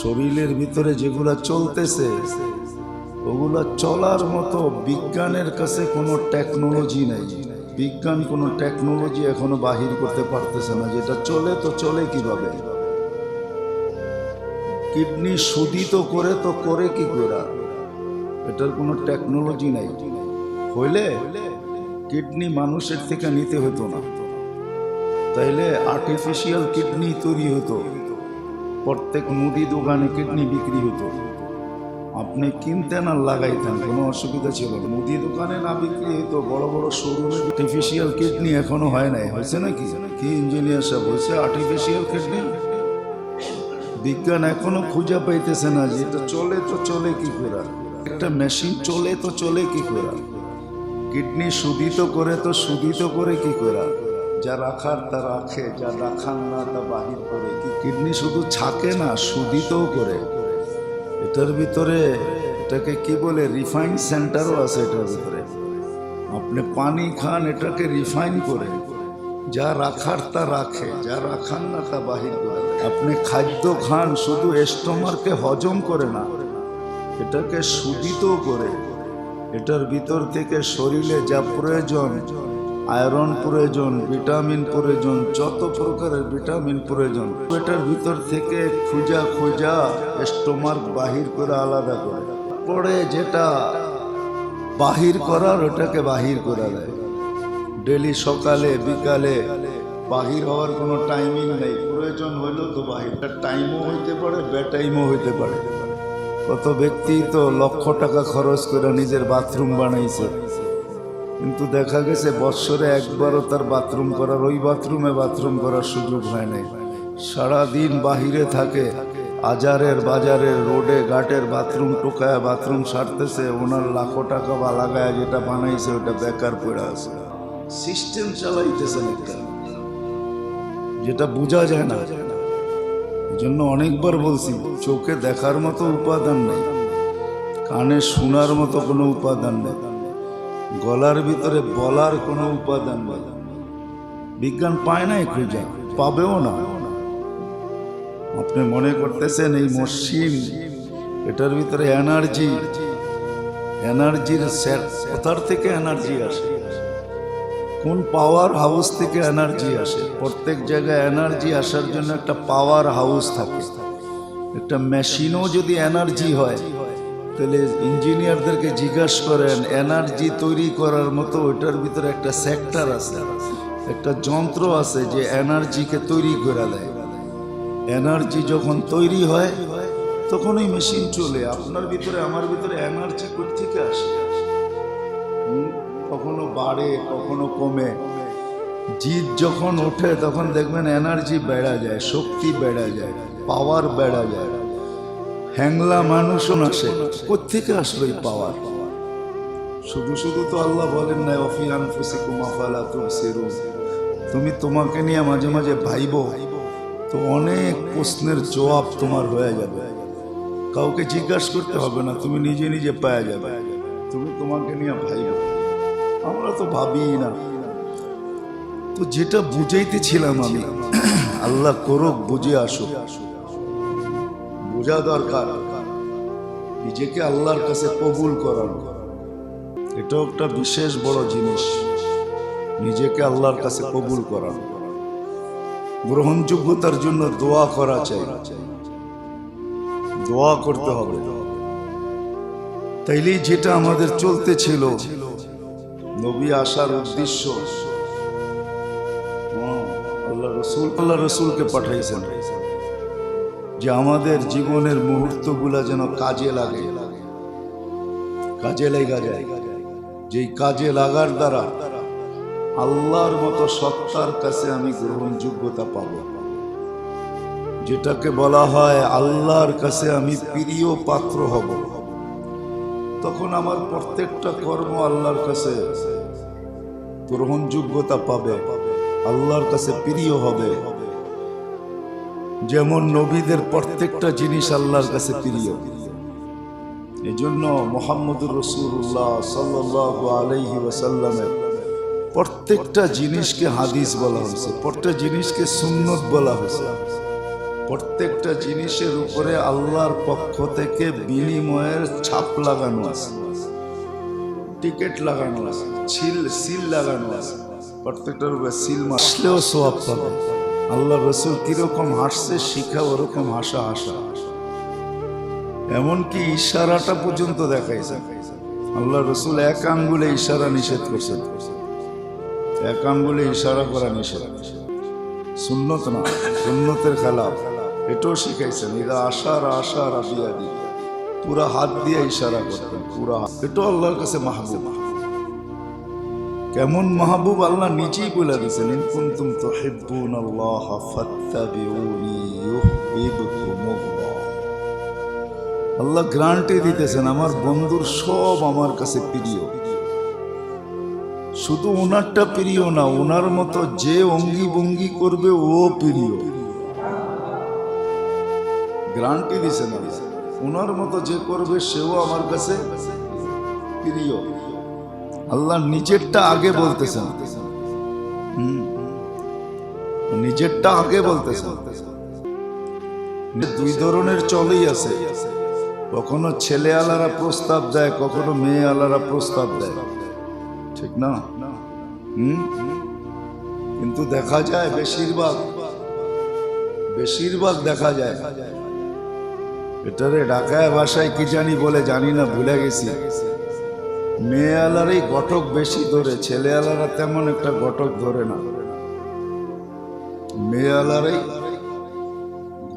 শরীরের ভিতরে যেগুলা চলতেছে ওগুলা চলার মতো বিজ্ঞানের কাছে কোনো টেকনোলজি নেই। বিজ্ঞান কোনো টেকনোলজি এখনো বাহির করতে পারতেছে না। যেটা চলে তো চলে কিভাবে? কিডনি শোধিত করে তো করে কি করে? এটার কোনো টেকনোলজি নাই। হইলে কিডনি মানুষের থেকে নিতে হতো না, তাইলে আর্টিফিশিয়াল কিডনি তৈরি হতো। প্রত্যেক মুদি দোকানে কিডনি বিক্রি হতো, আপনি কিনতেন আর লাগাইতেন, কোনো অসুবিধা ছিল না। মুদি দোকানে না বিক্রি হতো, বড় বড় শোরুমে। আর্টিফিশিয়াল কিডনি এখনো হয় নাই, হয়েছে নাকি? কি ইঞ্জিনিয়ার সাহেব হয়েছে আর্টিফিশিয়াল কিডনি? বিজ্ঞান এখনো খুঁজে পাইতেছে না যে এটা চলে তো চলে কি করে। একটা মেশিন চলে তো চলে কি করে? কিডনি শোধিত করে তো শোধিত করে কি করে? যা রাখার তা রাখে, যা রাখার না তা বাহির করে। কি কিডনি শুধু ছাকে না, শোধিতও করে। এটার ভিতরে এটাকে কি বলে, রিফাইন সেন্টারও আছে এটার ভিতরে। আপনি পানি খান, এটাকে রিফাইন করে, যা রাখার তা রাখে, যা রাখার না তা বাহির করে। আপনি খাদ্য খান, শুধু স্টোমারকে হজম করে না, এটাকে শোধিতও করে। এটার ভিতর থেকে শরীরে যা প্রয়োজন, আয়রন প্রয়োজন, ভিটামিন প্রয়োজন, যত প্রকারের ভিটামিন প্রয়োজন, এটার ভিতর থেকে খুঁজা খুঁজা স্টোমাক বাহির করে আলাদা করে। পরে যেটা বাহির করার ওটাকে বাহির করা যায়। ডেলি সকালে বিকালে বাহির হওয়ার কোনো টাইমিং নেই। প্রয়োজন হইলেও তো বাহির, টাইমও হইতে পারে, বেটাইমও হইতে পারে। কত ব্যক্তি তো লক্ষ টাকা খরচ করে নিজের বাথরুম বানাইছে, কিন্তু দেখা গেছে বৎসরে একবারও তার বাথরুম করার, ওই বাথরুমে বাথরুম করার সুযোগ হয় নাই। সারাদিন বাহিরে থাকে, আজারের বাজারের রোডে ঘাটের বাথরুম টোকায় বাথরুম সারতেছে। ওনার লাখো টাকা বা লাগায় যেটা বানাইছে ওটা বেকার পড়ে আছে। সিস্টেম চালাইতেছেন একটা, যেটা বোঝা যায় না। এই জন্য অনেকবার বলছি, চোখে দেখার মতো উপাদান নেই, কানে শোনার মতো কোনো উপাদান নেই, গলার ভিতরে বলার কোনো উপাদান নেই। বিজ্ঞান পায় নাই, খুঁজে পাবেও না। আপনি মনে করতেছেন এই মশিন, এটার ভিতরে এনার্জি, এনার্জির কোথার থেকে এনার্জি আসে? কোন পাওয়ার হাউস থেকে এনার্জি আসে? প্রত্যেক জায়গায় এনার্জি আসার জন্য একটা পাওয়ার হাউস থাকে। একটা মেশিনও যদি এনার্জি হয়, তাহলে ইঞ্জিনিয়ারদেরকে জিজ্ঞাসা করেন, এনার্জি তৈরি করার মতো ওইটার ভিতরে একটা সেক্টর আছে, একটা যন্ত্র আছে যে এনার্জিকে তৈরি করে দেয়। এনার্জি যখন তৈরি হয় তখন ওই মেশিন চলে। আপনার ভিতরে আমার ভিতরে এনার্জি কোথেকে আসে? কখনো বাড়ে, কখনো কমে। জিদ যখন ওঠে তখন দেখবেন এনার্জি বেড়া যায়, শক্তি বেড়া যায়, পাওয়ার বেড়া যায়। হ্যাংলা মানুষও আসে, কোথেকে আসলো এই পাওয়ার? শুধু শুধু তো আল্লাহ বলেন না ওয়া ফি আনফুসিকুম আফালা তুবসিরুন। তুমি তোমাকে নিয়ে মাঝে মাঝে ভাইবো, তো অনেক প্রশ্নের জবাব তোমার হয়ে যাবে। কাউকে জিজ্ঞাসা করতে হবে না, তুমি নিজে নিজে পাওয়া যাবে। তুমি তোমাকে নিয়ে ভাইবো, আমরা তো ভাবি না। তো যেটা বুঝাইতেছিলাম আমি, আল্লাহ করুক বুঝে আসুক, বোঝা দরকার। নিজেকে আল্লাহর কাছে কবুল করানো, এটাও একটা বিশেষ বড় জিনিস। নিজেকে আল্লাহর কাছে কবুল করানো, গ্রহণযোগ্যতার জন্য দোয়া করা চাই, দোয়া করতে হবে। তাইলেই যেটা আমাদের চলতে ছিল, নবী আসার উদ্দেশ্য, আল্লাহ রসুলকে পাঠাইছেন যে আমাদের জীবনের মুহূর্তগুলা যেন কাজে লাগে, কাজে লাগা যায়। যেই কাজে লাগার দ্বারা আল্লাহর মতো সত্তার কাছে আমি গ্রহণযোগ্যতা পাব, যেটাকে বলা হয় আল্লাহর কাছে আমি প্রিয় পাত্র হব। তখন আমার প্রত্যেকটা কর্ম আল্লাহর কাছে গ্রহণযোগ্যতা পাবে, আল্লাহর কাছে প্রিয় হবে। যেমন নবীদের প্রত্যেকটা জিনিস আল্লাহর কাছে প্রিয়। এই জন্য মুহাম্মদুর রাসূলুল্লাহ সাল্লাল্লাহু আলাইহি ওয়াসাল্লামের প্রত্যেকটা জিনিসকে হাদিস বলা হয়েছে, প্রত্যেকটা জিনিসকে সুন্নত বলা হয়েছে। প্রত্যেকটা জিনিসের উপরে আল্লাহর পক্ষ থেকে বিনিময়ের ছাপ লাগানো আছে, টিকিট লাগানো আছে, সিল লাগানো আছে। প্রত্যেকটার উপরে সিল মারলেও সওয়াব পাবে। আল্লাহ রসুল কিরকম হাসছে শিখা ওরকম হাসা। এমনকি ইশারাটা পর্যন্ত দেখাইছে। আল্লাহ রসুল এক আঙ্গুলে ইশারা নিষেধ করছেন, এক আঙ্গুলে ইশারা করা নিষেধ, সুন্নত না, সুন্নতের খেলাফ। এটাও শিখাইছেন, এরা আশার বিয়াদি, পুরা হাত দিয়ে ইশারা করতেন, পুরা হাত। এটাও আল্লাহর কাছে মাহবুব। কেমন মাহবুব আল্লাহ নিজেই বলে দিয়েছেন, ইন কুনতুম তুহিব্বুনাল্লাহ ফাত্তাবিউনি ইউহিব্বুকুমুল্লাহ। আল্লাহ গ্যারান্টি দিতেছেন আমার বন্ধুর সব আমার কাছে প্রিয়। শুধু ওনারটা প্রিয় না, ওনার মতো যে অঙ্গি ভঙ্গি করবে ও প্রিয়। গ্যারান্টি দিছেন ওনার মতো যে করবে সেও আমার কাছে প্রিয়। আল্লাহ নিজেরটা আগে বলতেছেন, নিজেরটা আগে বলতেছেন। দুই ধরনের চলেই আছে, কখনো ছেলে আলারা প্রস্তাব দেয়, কখনো মেয়ে আলারা প্রস্তাব দেয়, ঠিক না? কিন্তু দেখা যায় বেশিরভাগ দেখা যায়, এটারে ঢাকায় ভাষায় কি জানি বলে জানি না, ভুলে গেছি। মেয়ে আলারই ঘটক বেশি ধরে, ছেলে আলারা তেমন একটা ঘটক ধরে না। মেয়ে আলারই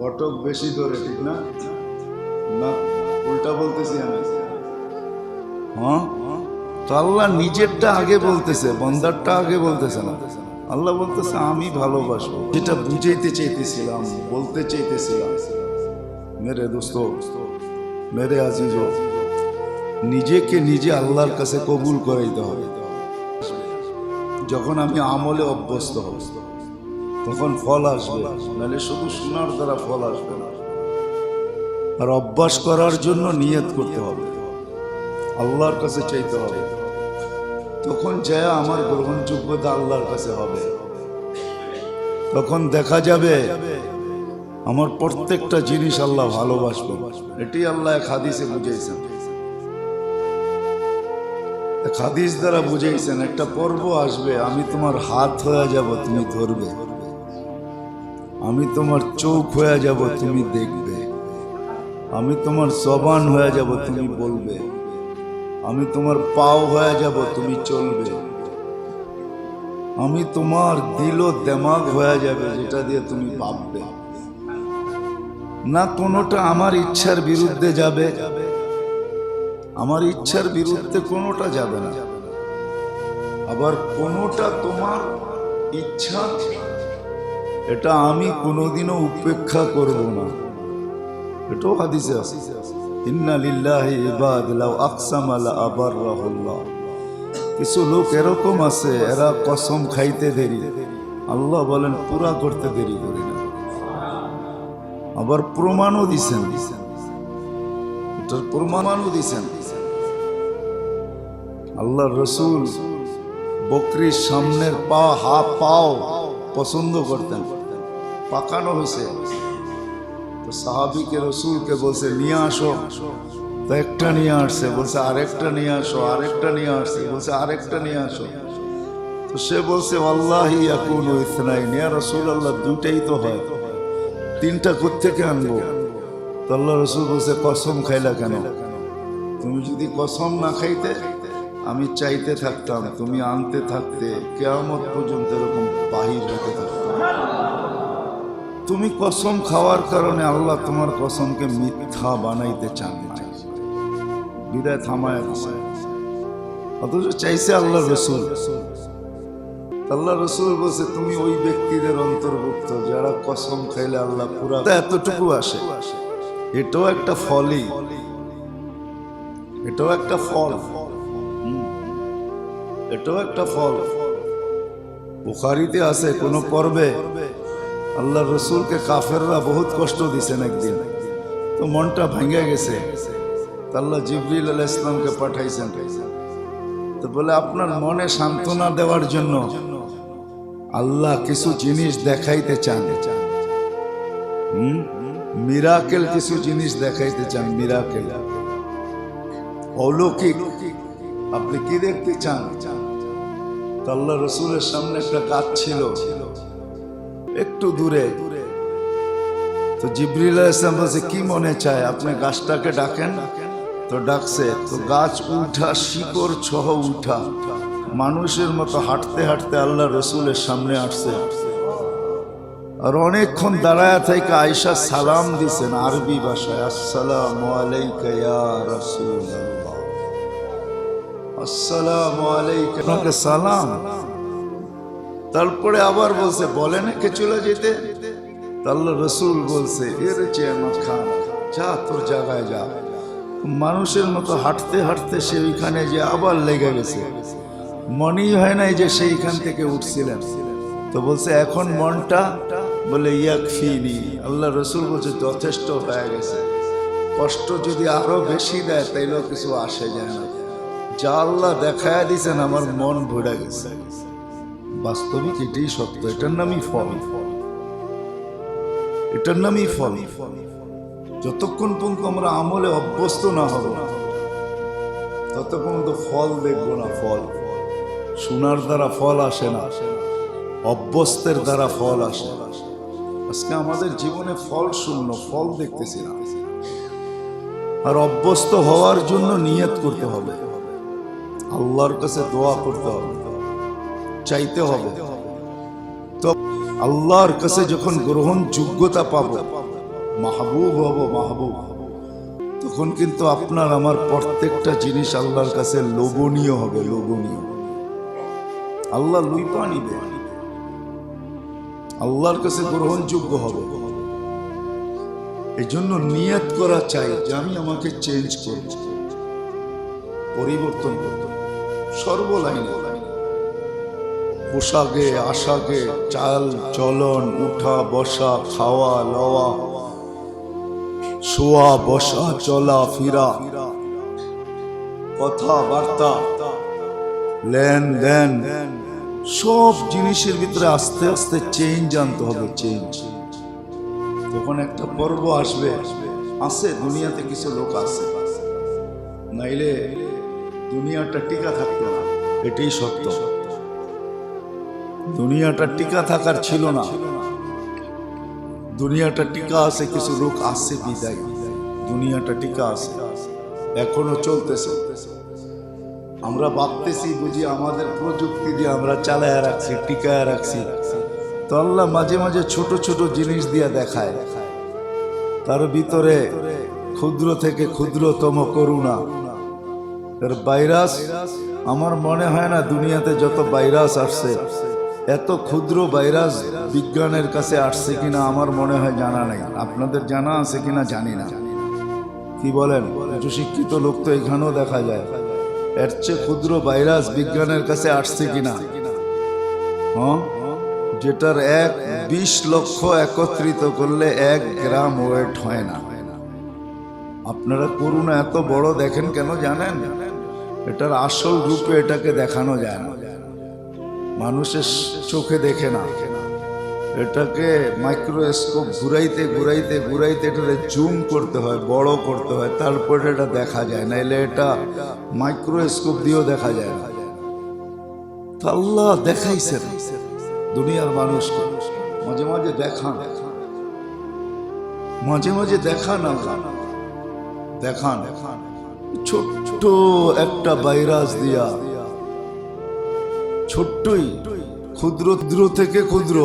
ঘটক বেশি ধরে, ঠিক না? না উল্টা বলতেছি আমি? হ্যাঁ, তো আল্লাহ নিজেরটা আগে বলতেছে, বন্দারটা আগে বলতেছে না। আল্লাহ বলতেছে আমি ভালোবাসবো। যেটা বুঝাইতে চাইতেছিলাম, বলতে চাইতেছিলাম, মেরে দোস্ত, মেরে আজিজ, নিজেকে নিজে আল্লাহর কাছে কবুল করাইতে হবে। যখন আমি আমলে অভ্যস্ত হব তখন ফল আসবে, নাহলে শুধু শোনার দ্বারা ফল আসবে না। আর অভ্যাস করার জন্য নিয়ত করতে হবে, আল্লাহর কাছে চাইতে হবে। তখন যায় আমার গ্রহণযোগ্যতা আল্লাহর কাছে হবে। তখন দেখা যাবে আমার প্রত্যেকটা জিনিস আল্লাহ ভালোবাসবে। এটি আল্লাহ এক হাদিসে বুঝাইছেন, এক হাদিস দ্বারা বুঝাইছেন। একটা পর্ব আসবে, আমি তোমার হাত হয়ে যাব, তুমি ধরবে। আমি তোমার চোখ হয়ে যাব, তুমি দেখবে। আমি তোমার জবান হয়ে যাব, তুমি বলবে। আমি তোমার পাও হয়ে যাব, তুমি চলবে। আমি তোমার দিল ও দিমাগ হয়ে যাবে, যেটা দিয়ে তুমি ভাববে। না কোনোটা আমার ইচ্ছার বিরুদ্ধে যাবে, আমার ইচ্ছার বিরুদ্ধে কোনোটা যাবে না। আবার কোনোটা তোমার ইচ্ছা, এটা আমি কোনোদিনও উপেক্ষা করব না। এটাও হাদিসে আছে, ইন্না লিল্লাহি ইবাদ লাউ আকসামা লা আবাররাহুল্লাহ। কিছু লোক এরকম আছে, এরা কসম খাইতে দেরি, আল্লাহ বলেন পুরা করতে দেরি করি না। আবার প্রমাণও দিছেন, এটার প্রমাণও দিছেন। আল্লাহ রসুল বকরির সামনের পাও পছন্দ করতেন, পাকানো হয়েছে। তো সাহাবিকে রসুলকে বলছে নিয়ে আসো, তো একটা নিয়ে আসছে, বলছে আরেকটা নিয়ে আসো, আরেকটা নিয়ে আসছে, বলছে আরেকটা নিয়ে আসো। তো সে বলছে আল্লাহি ইয়াকুনু ইসনাইন, ইয়া রাসূলুল্লাহ দুইটাই তো হয়, তিনটা কোত্থেকে আনবো? তো আল্লাহ রসুল বলছে কসম খাইলা কেন? তুমি যদি কসম না খাইতে আমি চাইতে থাকতাম, তুমি আনতে থাকতে, কিয়ামত পর্যন্ত এরকম বাহির হতে থাকতাম। তুমি কসম খাওয়ার কারণে আল্লাহ তোমার কসমকে মিথ্যা বানাইতে চান না, বিদায় থামায় দিছে। অথচ চাইছে আল্লাহ রসুল। আল্লাহ রসুল বলছে তুমি ওই ব্যক্তিদের অন্তর্ভুক্ত যারা কসম খাইলে আল্লাহ পুরা এতটুকু আসে। এটাও একটা ফলই, এটাও একটা ফল, এটাও একটা ফল। বুখারীতে আছে কোন পর্বে আল্লাহ রসুলকে কাফেররা বহুত কষ্ট দিছেন একদিন, তো মনটা ভেঙে গেছে। আল্লাহ জিবরিল আলাইহিস সালামকে পাঠাইছেন, তো বলে আপনার মনে সান্ত্বনা দেওয়ার জন্য আল্লাহ কিছু জিনিস দেখাইতে চান। মিরাকেল কিছু জিনিস দেখাইতে চান, মিরাকেল অলৌকিক। আপনি কি দেখতে চান? আল্লাহ রসুলের সামনে একটা গাছ ছিল একটু দূরে, তো জিবরিল আলাইহিস সালাম বলছে কি মনে চায়, আপনি গাছটাকে ডাকেন। তো ডাকছে, তো গাছ উঠা, শিকড় সহ উঠা, মানুষের মতো হাঁটতে হাঁটতে আল্লাহ রসুলের সামনে আসছে। আর অনেকক্ষণ দাঁড়ায় থেকে আয়েশা সালাম দিছেন আরবি ভাষায়, আসসালামু আলাইকা ইয়া রাসূলুল্লাহ, আসসালামু আলাইকা, আপনাকে সালাম। তারপরে আবার বলছে বলেন কে চলে যেতে। আল্লাহ রসুল বলছে এর চেয়ে খান, যা তোর জায়গায় যা। মানুষের মতো হাঁটতে হাঁটতে সে ওইখানে যে আবার লেগে গেছে, মনেই হয় নাই যে সেইখান থেকে উঠছিলেন। তো বলছে এখন মনটা, বলে ইয়াকফিনি, আল্লাহ রসুল বলছে যথেষ্ট হয়ে গেছে। কষ্ট যদি আরো বেশি দেয় তাইলেও কিছু আসে যায় না, যা আল্লাহ দেখায় দিয়েছেন আমার মন ভরে গেছে। বাস্তবিক এটাই সত্য, এটার নামই ফল, এটার নামই ফল। যতক্ষণ পর্যন্ত আমরা আমলে অভ্যস্ত না হব ততক্ষণ তো ফল দেখবো না। ফল শোনার দ্বারা ফল আসে না, অভ্যস্তের দ্বারা ফল আসে। আজকে আমাদের জীবনে ফল শূন্য, ফল দেখতেছি না। আর অভ্যস্ত হওয়ার জন্য নিয়ত করতে হবে, আল্লাহর কাছে দোয়া করতে হবে, চাইতে হবে। তো আল্লাহর কাছে যখন গ্রহণযোগ্যতা পাবো, মাহবুব হব, মাহবুব, তখন কিন্তু আপনার আমার প্রত্যেকটা জিনিস আল্লাহর কাছে লোভনীয় হবে, লোভনীয়। আল্লাহ লুইপা নিবে, আল্লাহর কাছে গ্রহণযোগ্য হবে। এই জন্য নিয়ত করা চাই যে আমি আমাকে চেঞ্জ করব, পরিবর্তন করব, সর্বলাইনে, পোশাকে, আশাকে, চাল চলন, উঠা বসা, খাওয়া লওয়া, শোয়া বসা, চলা ফিরা, কথাবার্তা, লেনদেন, সব জিনিসের ভিতরে আস্তে আস্তে চেঞ্জ আনতে হবে, চেঞ্জ। তখন একটা পর্ব আসবে, আছে দুনিয়াতে কিছু লোক আছে, নাইলে দুনিয়াটা টিকা থাকতো না, এটাই সত্য। দুনিয়াটা টিকা থাকার ছিল না, দুনিয়াটা টিকা আছে, কিছু লোক আছে বিদায়, দুনিয়াটা টিকা আছে, এখনো চলতেছে। আমরা ভাবতেছি বুঝি আমাদের প্রযুক্তি দিয়ে আমরা চালায় রাখছি, টিকায় রাখছি। তো আল্লাহ মাঝে মাঝে ছোট ছোট জিনিস দিয়ে দেখায়, তার ভিতরে ক্ষুদ্র থেকে ক্ষুদ্রতম করুণা। এর ভাইরাস, আমার মনে হয় না দুনিয়াতে যত ভাইরাস আসছে এত ক্ষুদ্র ভাইরাস বিজ্ঞানের কাছে আসছে কিনা আমার মনে হয় জানা নাই। আপনাদের জানা আছে কিনা জানি না, কি বলেন? কিছু শিক্ষিত লোক তো এখানেও দেখা যায়, এর চেয়ে ক্ষুদ্র ভাইরাস বিজ্ঞানের কাছে আসছে কিনা। হ্যাঁ, যেটার 20 লক্ষ একত্রিত করলে 1 গ্রাম ওয়েট হয় না। আপনারা করুণা এত বড় দেখেন কেন জানেন? এটার আসল রূপে এটাকে দেখানো যায় না, মানুষের চোখে দেখে না। এটাকে মাইক্রোস্কোপ ঘুরাইতে ঘুরাইতে ঘুরাইতে এটাকে জুম করতে হয়, বড় করতে হয়, তারপরে এটা দেখা যায়, নাইলে এটা মাইক্রোস্কোপ দিয়েও দেখা যায় না। আল্লাহ দেখাইছেন দুনিয়ার মানুষকে, মাঝে মাঝে দেখান, মাঝে মাঝে দেখান, দেখান ছোট্ট একটা ভাইরাস দিয়া, ছোট্টই, ক্ষুদ্র থেকে ক্ষুদ্র,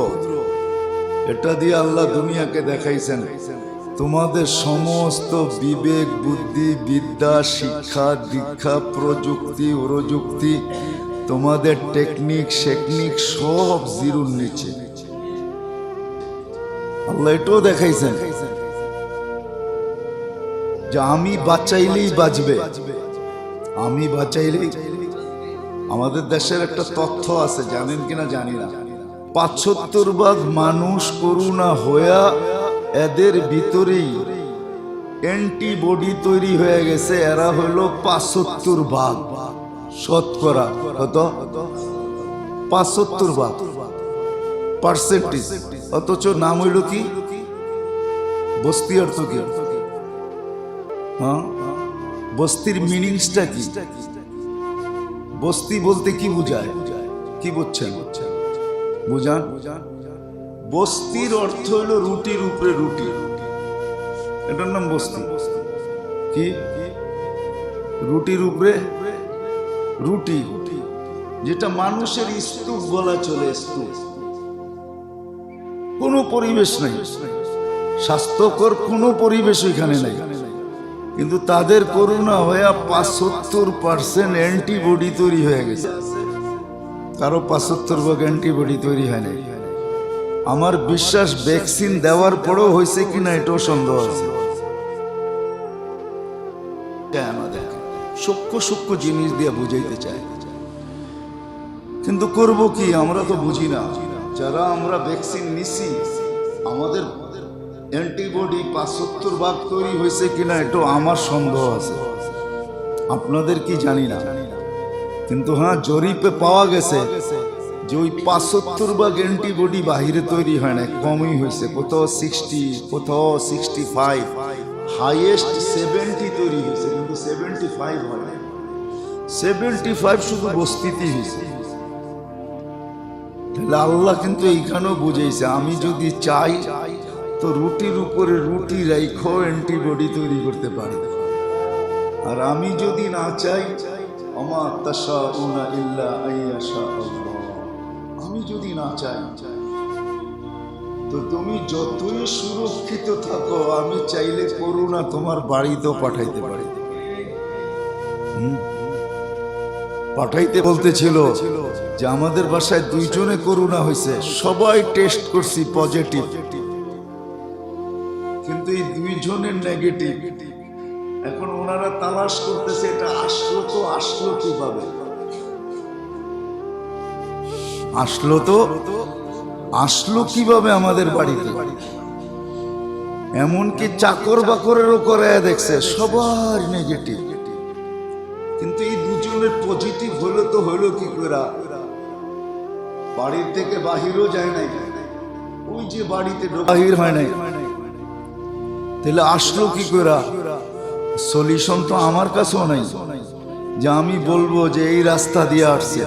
এটা দিয়ে আল্লাহ দুনিয়াকে দেখাইছেন তোমাদের সমস্ত বিবেক, বুদ্ধি, বিদ্যা, শিক্ষা, দীক্ষা, প্রযুক্তি, প্রযুক্তি, তোমাদের টেকনিক শেকনিক সব জিরোর নিচে। আল্লাহ এটাও দেখাইছেন যে আমি বাঁচাইলেই বাঁচবে, আমি বাঁচাইলেই। আমাদের দেশের একটা তথ্য আছে, জানেন কিনা জানি না, 75% মানুষ করোনা হইয়া এদের ভিতরেই অ্যান্টিবডি তৈরি হয়ে গেছে। এরা হলো 75% শতকরা, কত? 75% পার্সেন্টেজ। অথচ নাম হইল কি? বস্তি অর্থ কি? হ্যাঁ, বস্তির মিনিংসটা কি? বস্তি বলতে কি বুঝায়? কি বুঝছেন? বুঝান। বস্তির অর্থ হলো রুটির উপরে রুটি, এটার নাম বস্তি। কি? রুটির উপরে রুটি, যেটা মানুষের স্তূপ বলা চলে। স্তূপ, কোনো পরিবেশ নাই, স্বাস্থ্যকর কোনো পরিবেশ এখানে নাই, কিন্তু তাদের করোনা হয়ে 75% অ্যান্টিবডি তৈরি হয়ে গেছে। কারো 75% অ্যান্টিবডি তৈরি হয় নাই। আমার বিশ্বাস ভ্যাকসিন দেওয়ার পরেও হয়েছে কিনা এটাও সন্দেহ আছে। সূক্ষ্ম সূক্ষ্ম জিনিস দিয়ে বুঝাইতে চায়, কিন্তু করব কি? আমরা তো বুঝি না। যারা আমরা ভ্যাকসিন নিছি, আমাদের অ্যান্টিবডি 75% তৈরি হয়েছে কিনা এটাও আমার সন্দেহ আছে। আপনাদের কি জানি না, কিন্তু হ্যাঁ, জরিপে পাওয়া গেছে যে ওই 75% অ্যান্টিবডি বাহিরে তৈরি হয় না, কমই হয়েছে। কোথাও 60, কোথাও 65, হাইয়েস্ট 70 তৈরি হয়েছে, কিন্তু 75 হয় না। 75 শুধু বস্তিতেই হয়েছে। তাহলে আল্লাহ কিন্তু এইখানেও বুঝেছে, আমি যদি চাই তো রুটির উপরে রুটি রাইখো অ্যান্টিবডি তৈরি করতে পারি, আর আমি যদি না চাই, আমা তাশাউনা ইল্লা আইয়াশা আল্লাহ, আমি যদি না চাই, তো তুমি যতই সুরক্ষিত থাকো, আমি চাইলে করোনা তোমার বাড়িতেও পাঠাইতে পারি। পাঠাইতে বলতেছিল যে আমাদের বাসায় 2 জনে করোনা হয়েছে, সবাই টেস্ট করছি পজিটিভ, কিন্তু এই 2 জনের নেগেটিভ। এখন ওনারা তালাশ করতেছে এটা আসলো কিভাবে? আসলো কিভাবে আমাদের বাড়িতে? এমনকি চাকর বাকরেরও করে দেখছে, সবার নেগেটিভ, কিন্তু এই 2 জনের পজিটিভ হলো তো হলো কি করে? বাড়ির থেকে বাহিরও যায় নাই, ওই যে বাড়িতে বাহির হয় নাই, তাহলে আসলো কি করে? সলিউশন তো আমার কাছেও নাই যে আমি বলবো যে এই রাস্তা দিয়ে আসছে।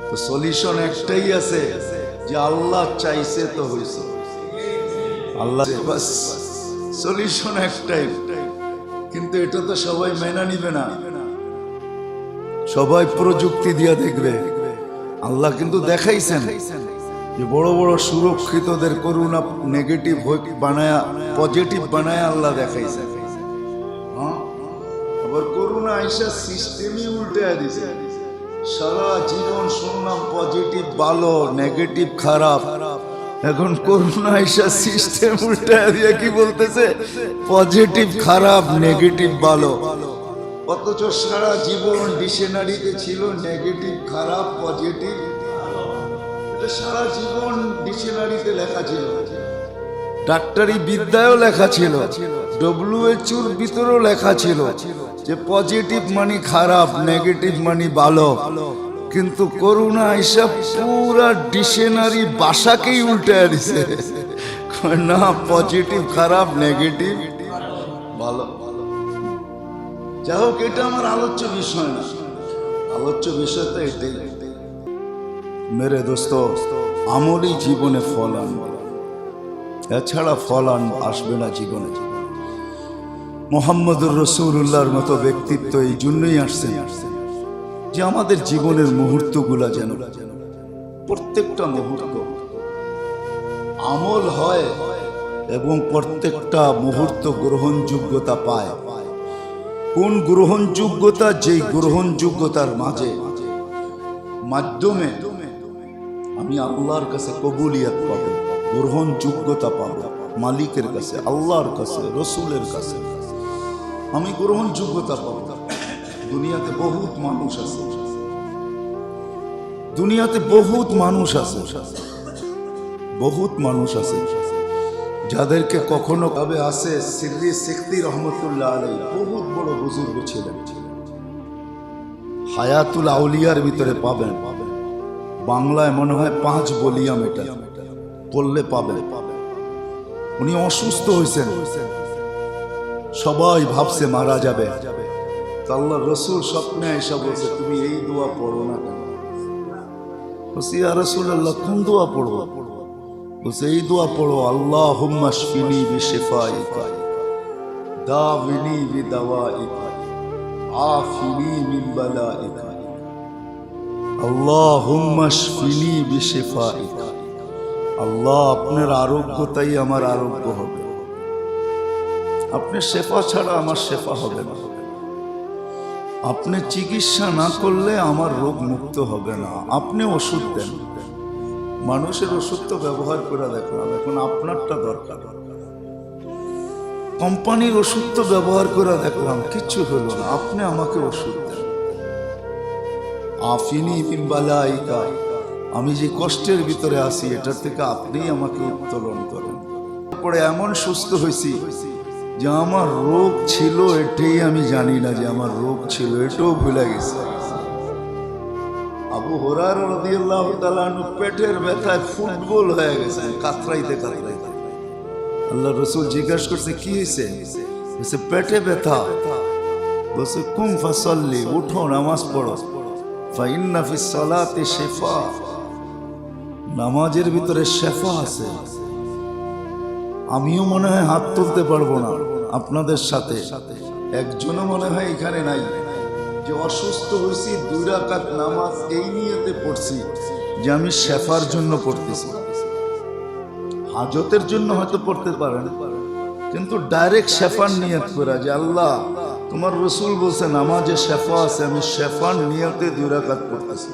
তো সলিউশন একটাই আছে যে আল্লাহ চাইছে তো হয়েছে। আল্লাহ বাস, সলিউশন একটাই। কিন্তু এটা তো সবাই মেনে নিবে না, সবাই প্রযুক্তি দিয়ে দেখবে। আল্লাহ কিন্তু দেখাইছেন যে বড় বড় সুরক্ষিতদের করোনা নেগেটিভ বানায়া পজিটিভ বানায়া আল্লাহ দেখাইছেন। আবার করোনা আইসা সিস্টেমই উল্টে দিছে। সারা জীবন শুনলাম পজিটিভ ভালো, নেগেটিভ খারাপ, এখন করোনা আইসা সিস্টেম উল্টে দিয়ে কি বলতেছে? পজিটিভ খারাপ, নেগেটিভ ভালো। অথচ সারা জীবন ডিকশনারিতে ছিল নেগেটিভ খারাপ, পজিটিভ। সারা জীবন ডিকশনারিতে লেখা ছিল, ডাক্তারি বিদ্যায়ও লেখা ছিল, WHO-র ভিতরেও লেখা ছিল যে পজিটিভ মানে খারাপ, নেগেটিভ মানে ভালো। কিন্তু করোনা হিসাব পুরা ডিকশনারি ভাষাকেই উল্টে দিছে, না পজিটিভ খারাপ, নেগেটিভ ভালো। যাই হোক, এটা আমার আলোচ্য বিষয় না, আলোচ্য বিষয় তো এটাই। মেরে দোস্ত, আমলই জীবনে ফল আনবে, এছাড়া ফল আসবে না জীবনে। মুহাম্মদুর রাসূলুল্লাহর মতো ব্যক্তিত্ব এই জন্যই আসছেন যে আমাদের জীবনের মুহূর্তগুলা যেন প্রত্যেকটা মুহূর্ত আমল হয় এবং প্রত্যেকটা মুহূর্ত গ্রহণযোগ্যতা পায়। কোন গ্রহণযোগ্যতা? যেই গ্রহণযোগ্যতার মাধ্যমে আমি আল্লাহর কাছে কবুলিয়ত পাবো, গ্রহণযোগ্যতা পাবো মালিকের কাছে, আল্লাহর কাছে, রসুলের কাছে আমি গ্রহণযোগ্যতা পাবো। দুনিয়াতে বহুত মানুষ আছে, বহুত মানুষ আছে যাদেরকে কখনো ভাবে আছে। সিররি সিকতি রহমতুল্লাহ আলাইহি বহুত বড় বুজুর্গ ছিলেন, হায়াতুল আউলিয়ার ভিতরে পাবেন। বাংলায় মনে হয় 5 ভলিউম, এটা পড়লে পাবেন। উনি অসুস্থ হয়েছেন, সবাই ভাবছে মারা যাবে। আল্লাহ রসুল স্বপ্নে এসে বলছে, তুমি এই দোয়া পড়ো না কেন? বলছি, ইয়া রাসূলুল্লাহ, কোন দোয়া পড়বো? বলছে, এই দোয়া পড়ো, আল্লাহুম্মা শফিনি বিশিফাইকা দাওিনি বিদাওয়াইকা আফিনি মিন বালাইকা আল্লাহুম্মা শফিনি বিশিফাইকা। আল্লাহ, আপনার আরোগ্যতাই আমার আরোগ্য হবে, আপনার শেফা ছাড়া আমার শেফা হবে না, আপনি চিকিৎসা না করলে আমার রোগ মুক্ত হবে না, আপনি ওষুধ দেন। মানুষের ওষুধ তো ব্যবহার করে দেখলাম, এখন আপনারটা দরকার। কোম্পানির ওষুধ তো ব্যবহার করে দেখলাম, কিচ্ছু হলো না, আপনি আমাকে ওষুধ দেন। আফিনি মিন বালাইকা, আমি যে কষ্টের ভিতরে আছি এটার থেকে আপনিই আমাকে উত্তোলন করেন। তারপরে এমন সুস্থ হয়েছি যে আমার রোগ ছিল এটাই আমি জানি না যে আমার রোগ ছিল, এটাও ভুলে গেছি। আবু হুরায়রা রাদিয়াল্লাহু তাআলা আনহু পেটের ব্যথায় ফুটবল হয়ে গেছে, কাতরাইতে কাতরাইতে। আল্লাহ রাসূল জিজ্ঞাসা করছে, কি হয়েছে? বলছে, পেটে ব্যথা। বলছে, কুম ফাসাল্লি, উঠো নামাজ পড়ো, ফাইন্না ফিস সালাতি শিফা, নামাজের ভিতরে শেফা আছে। আমিও মনে হয় হাত তুলতে পারবো না আপনাদের সাথে, একজনও মনে হয় এখানে নাই যে অসুস্থ হয়েছি, 2 রাকাত নামাজ এই নিয়তে পড়ছি যে আমি শেফার জন্য পড়তেছি। হাজতের জন্য হয়তো পড়তে পারেন, কিন্তু ডাইরেক্ট শেফার নিয়ত করা যে আল্লাহ তোমার রসুল বলছে নামাজে শেফা আছে, আমি শেফার নিয়তে 2 রাকাত পড়তেছি।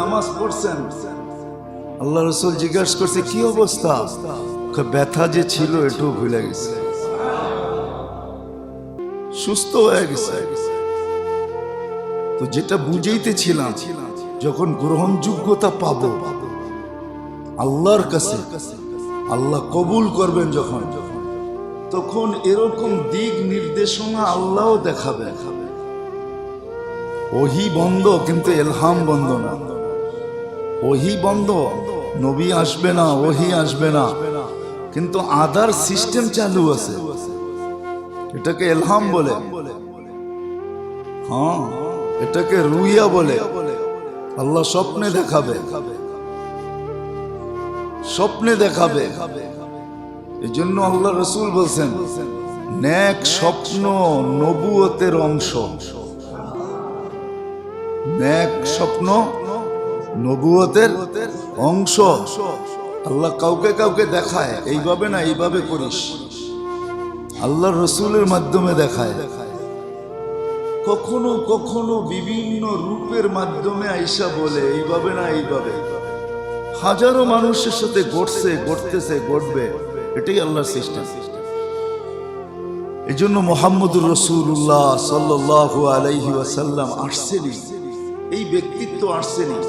নামাজ পড়ছেন, আল্লাহ রসুল জিজ্ঞাসা করছে, কি অবস্থা? ব্যথা যে ছিল এটাও ভুলে গেছে, সুস্থ হয়ে গেছে। তো যেটা বুঝাইতেছিলাম, যখন গ্রহণযোগ্যতা পাবো আল্লাহর কাছে, আল্লাহ কবুল করবেন যখন, তখন এরকম দিক নির্দেশনা আল্লাহও দেখাবে। ওহি বন্ধ, কিন্তু এলহাম বন্ধ না। ওহি বন্ধ, নবী আসবে না, ওহি আসবে না, কিন্তু আদার সিস্টেম চালু আছে, এটাকে এলহাম বলে। হ্যাঁ, এটাকে রুইয়া বলে। আল্লাহ স্বপ্নে দেখাবে, স্বপ্নে দেখাবে। এই জন্য আল্লাহ রসুল বলছেন, নেক স্বপ্ন নবুয়তের অংশ। নেক স্বপ্ন নবুয়তের অংশ। আল্লাহ কাউকে কাউকে দেখায়, এইভাবে না এইভাবে করিস, আল্লাহ রসুলের মাধ্যমে দেখায়। কখনো কখনো বিভিন্ন রূপের মাধ্যমে আইসা বলে, এইভাবে না এইভাবে। হাজারো মানুষের সাথে ঘটছে, ঘটতেছে, ঘটবে, এটাই আল্লাহর সিস্টেম। এই জন্য মুহাম্মদুর রাসূলুল্লাহ সাল্লাল্লাহু আলাইহি ওয়াসাল্লাম আসছেনই, এই ব্যক্তিত্ব আসছেনই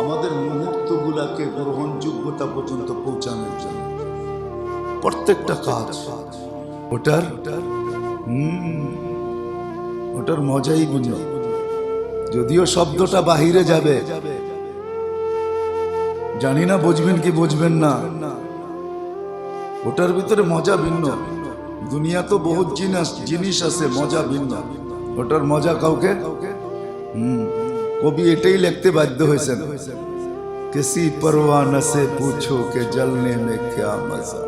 আমাদের মুহূর্তগুলাকে গ্রহণযোগ্যতা পর্যন্ত পৌঁছানোর জন্য। প্রত্যেকটা কাজ ওটার মজাই ভিন্ন। যদিও শব্দটা বাহিরে যাবে, জানি না বুঝবেন কি বুঝবেন না, ওটার ভিতরে মজা ভিন্ন। দুনিয়া তো বহুত জিনিস আছে, মজা ভিন্ন, ওটার মজা কাউকে। কবি এটাই লিখতে বাধ্য হয়েছেন, কিসি পরওয়ানা সে পুছো কে জলনে মে ক্যা মজা।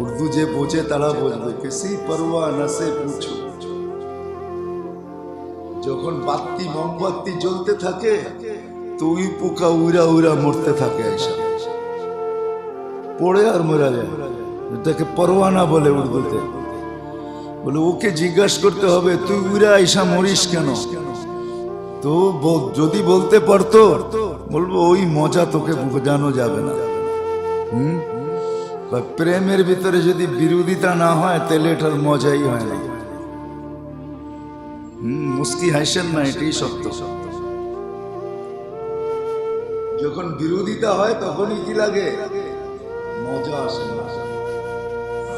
উর্দু যে বোঝে তারা বুঝবে, কিসি পরওয়ানা সে পুছো। যখন বাতি মোমবাতি জ্বলতে থাকে তো ওই পোকা উড়া উড়া মরতে থাকে, পড়ে আর মরা যায়, এটাকে পরওয়ানা বলে উর্দুতে। বলে ওকে জিজ্ঞাসা করতে হবে, তুই উড়া আইসা মরিস কেন? তো যদি বলতে পারতো বলবো ওই মজা তোকে বোঝানো যাবে না। প্রেমের ভিতরে যদি বিরোধিতা না হয় তাহলে এটার মজাই হয় না। মুস্কি হাসেন না, এটাই সত্য। যখন বিরোধিতা হয় তখনই কি লাগে, মজা আসে না।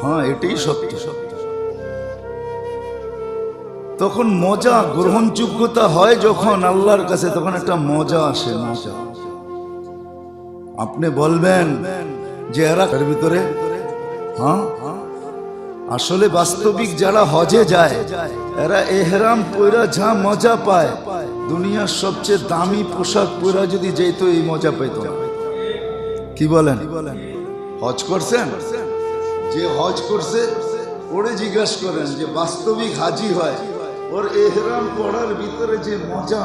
হ্যাঁ, এটাই সত্য। তখন মজা গ্রহণযোগ্যতা হয় যখন আল্লাহর কাছে, তখন একটা মজা আসে। মজা আপনি বলবেন যে এরা এর ভিতরে হ্যাঁ আসলে বাস্তবিক যারা হজে যায় এরা এহরাম পয়রা যা মজা পায় দুনিয়ার সবচেয়ে দামি পোশাক পয়রা যদি যেত এই মজা পেত না। কি বলেন? হজ করছেন? যে হজ করছে ওরে জিজ্ঞাসা করেন যে বাস্তবিক হাজি হয় ওর এহরাম পড়ার ভিতরে যে মজা,